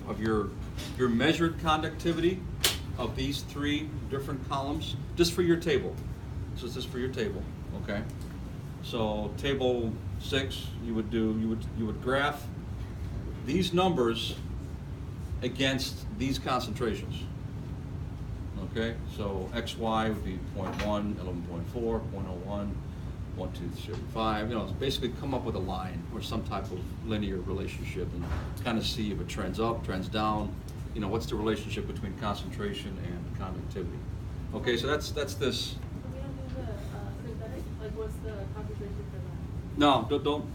of your measured conductivity of these three different columns, just for your table. So this is for your table, okay? So table 6, you would graph these numbers against these concentrations. Okay, so XY would be 0.1, 11.4, 0.01, 1.235. You know, basically come up with a line or some type of linear relationship and kind of see if it trends up, trends down. You know, what's the relationship between concentration and conductivity? Okay, so that's this. So we don't do the synthetic? Like, what's the concentration for that? No,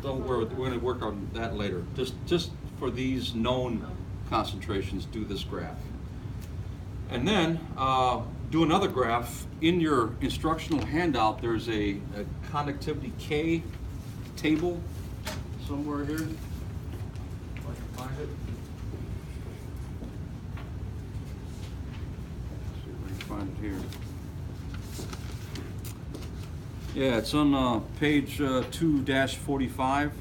don't worry. We're going to work on that later. Just for these known concentrations, do this graph. And then do another graph. In your instructional handout, there's a conductivity K table somewhere here. If I can find it. Let's see if I can find it here. Yeah, it's on page 2-45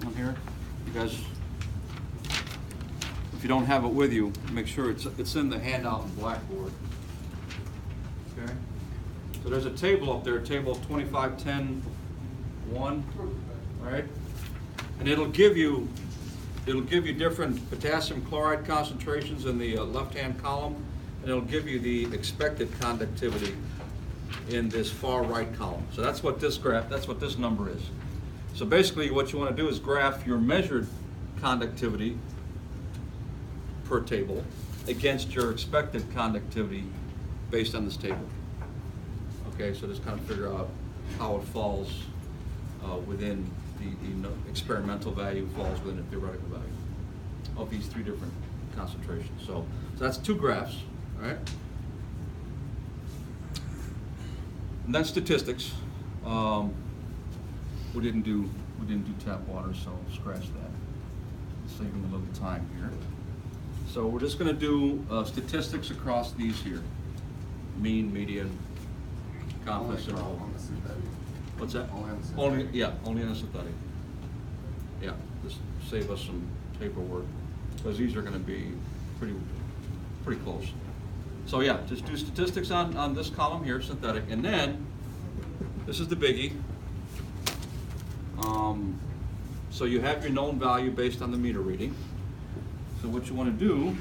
on here. You guys, if you don't have it with you, make sure it's in the handout in Blackboard. Okay. So there's a table up there, table 2510-1, right? And it'll give you different potassium chloride concentrations in the left-hand column, and it'll give you the expected conductivity in this far right column. So that's what this number is. So basically what you want to do is graph your measured conductivity per table against your expected conductivity based on this table. Okay, so just kind of figure out how it falls within the experimental value, falls within the theoretical value of these three different concentrations. So that's two graphs, all right? And then statistics. We didn't do tap water, so scratch that. Saving a little time here. So we're just going to do statistics across these here: mean, median, confidence interval. What's that? Only on a synthetic. Yeah, just save us some paperwork because these are going to be pretty close. So yeah, just do statistics on this column here, synthetic, and then this is the biggie. So you have your known value based on the meter reading. So what you want to do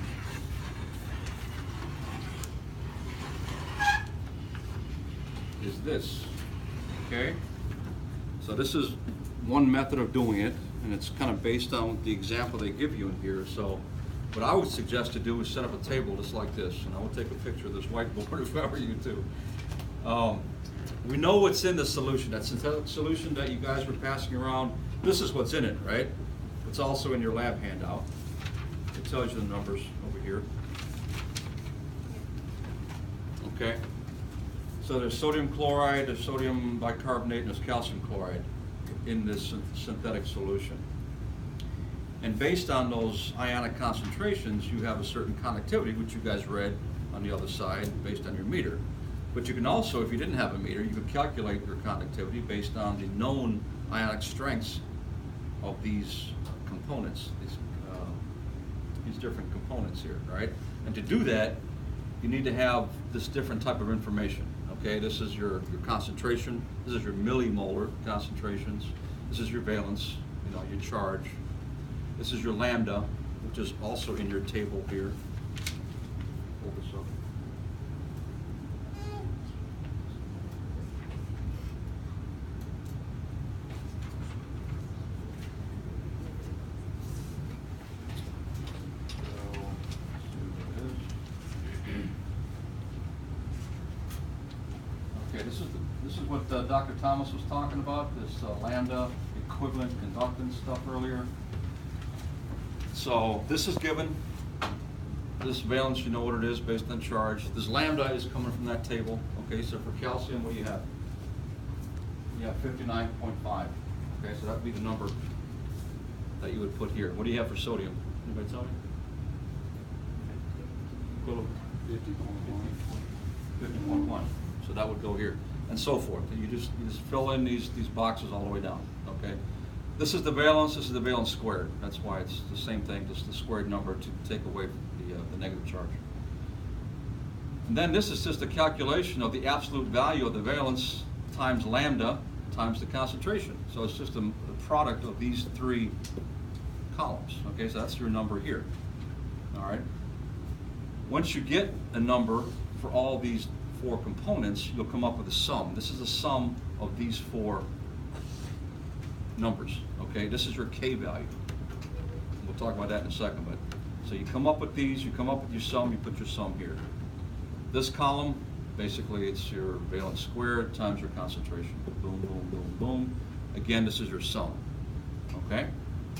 is this, okay? So this is one method of doing it, and it's kind of based on the example they give you in here. So what I would suggest to do is set up a table just like this, and I would take a picture of this whiteboard if I were you too. We know what's in the solution, that synthetic solution that you guys were passing around. This is what's in it, right? It's also in your lab handout. It tells you the numbers over here. Okay? So there's sodium chloride, there's sodium bicarbonate, and there's calcium chloride in this synthetic solution. And based on those ionic concentrations, you have a certain conductivity, which you guys read on the other side, based on your meter. But you can also, if you didn't have a meter, you could calculate your conductivity based on the known ionic strengths of these components, these different components here, right? And to do that, you need to have this different type of information. Okay, this is your concentration, this is your millimolar concentrations, this is your valence, your charge, this is your lambda, which is also in your table here. Hold this up. Okay, this is what Dr. Thomas was talking about, this lambda equivalent conductance stuff earlier. So this is given. This valence, you know what it is based on charge. This lambda is coming from that table. Okay, so for calcium, what do you have? You have 59.5. Okay, so that would be the number that you would put here. What do you have for sodium? Anybody tell me? 50.1. So that would go here, and so forth. And you just fill in these boxes all the way down. Okay. This is the valence, this is the valence squared. That's why it's the same thing, just the squared number to take away the negative charge. And then this is just a calculation of the absolute value of the valence times lambda times the concentration. So it's just a product of these three columns. Okay, so that's your number here. All right. Once you get a number for all these four components, you'll come up with a sum. This is the sum of these four numbers. Okay, this is your K value. We'll talk about that in a second. But so you come up with these, you come up with your sum, you put your sum here. This column, basically, it's your valence squared times your concentration. Boom, boom, boom, boom. Again, this is your sum. Okay,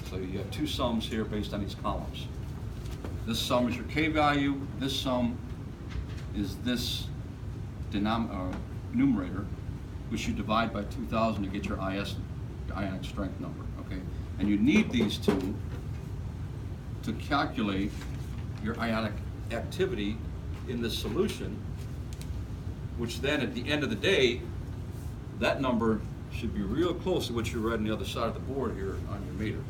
so you have two sums here based on these columns. This sum is your K value. This sum is this numerator, which you divide by 2,000 to get your IS, ionic strength number. Okay, and you need these two to calculate your ionic activity in this solution, which then at the end of the day, that number should be real close to what you read on the other side of the board here on your meter.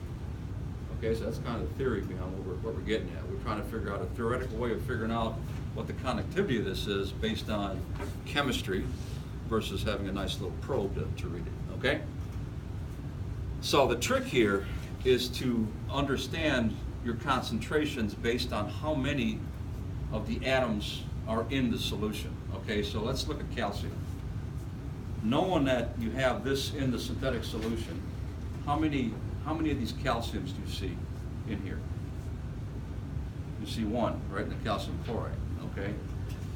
Okay, so that's kind of the theory behind what we're getting at. We're trying to figure out a theoretical way of figuring out what the conductivity of this is based on chemistry versus having a nice little probe to read it, okay? So the trick here is to understand your concentrations based on how many of the atoms are in the solution. Okay, so let's look at calcium. Knowing that you have this in the synthetic solution, how many of these calciums do you see in here? You see one, right, in the calcium chloride, okay?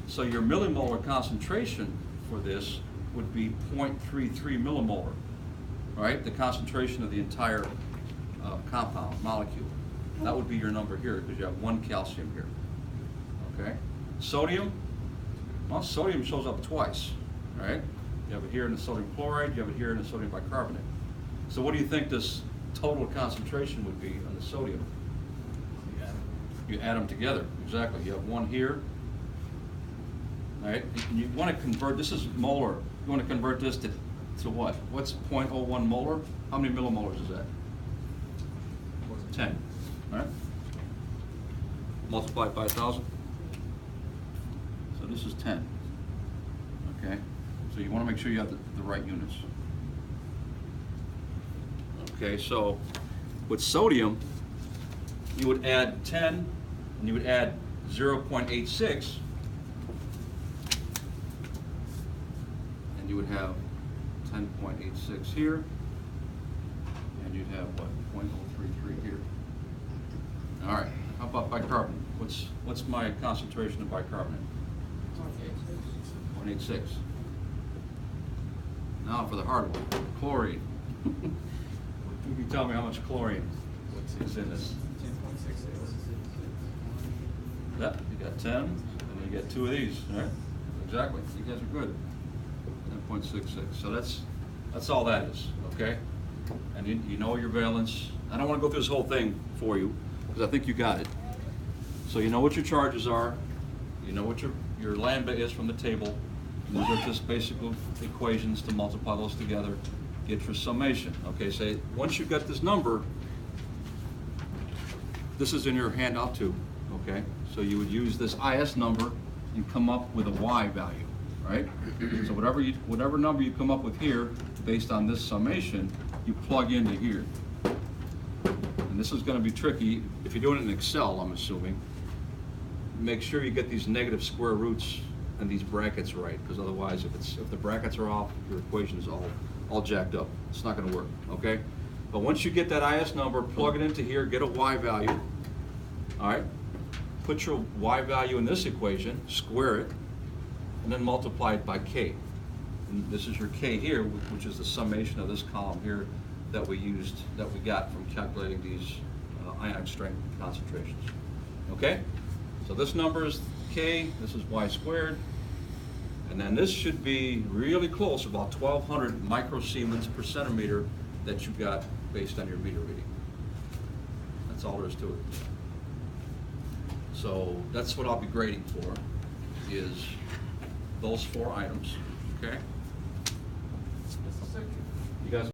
So your millimolar concentration for this would be 0.33 millimolar, right? The concentration of the entire compound, molecule. That would be your number here because you have one calcium here. Okay, sodium, well, sodium shows up twice, right? You have it here in the sodium chloride, you have it here in the sodium bicarbonate. So what do you think this total concentration would be on the sodium? You add them together, exactly. You have one here, right? And you want to convert, this is molar, you want to convert this to what? What's 0.01 molar? How many millimolars is that? 10, all right? Multiply it by 1,000. So this is 10, okay? So you want to make sure you have the right units. Okay, so with sodium, you would add 10, and you would add 0.86, and you would have 10.86 here, and you'd have what, 0.033 here. All right, how about bicarbonate? What's my concentration of bicarbonate? 0.86. Now for the hard one, chlorine. You can tell me how much chlorine is in this. 10.66. Yep, you got 10, and you get 2 of these, right? Exactly. You guys are good. 10.66. So that's all that is, okay? And you know your valence. I don't want to go through this whole thing for you because I think you got it. So you know what your charges are. You know what your lambda is from the table. And these are just basic equations to multiply those together, get your summation. Okay, so once you've got this number, this is in your handout too, okay? So you would use this IS number and come up with a Y value, right? So whatever number you come up with here, based on this summation, you plug into here. And this is gonna be tricky. If you're doing it in Excel, I'm assuming, make sure you get these negative square roots and these brackets right, because otherwise if the brackets are off, your equation is all jacked up. It's not gonna work, okay? But once you get that IS number, plug it into here, get a Y value, all right? Put your Y value in this equation, square it, and then multiply it by K. And this is your K here, which is the summation of this column here that we got from calculating these ionic strength concentrations, okay? So this number is K, this is Y squared, and then this should be really close, about 1,200 microsiemens per centimeter that you got based on your meter reading. That's all there is to it. So that's what I'll be grading for, is those 4 items, okay?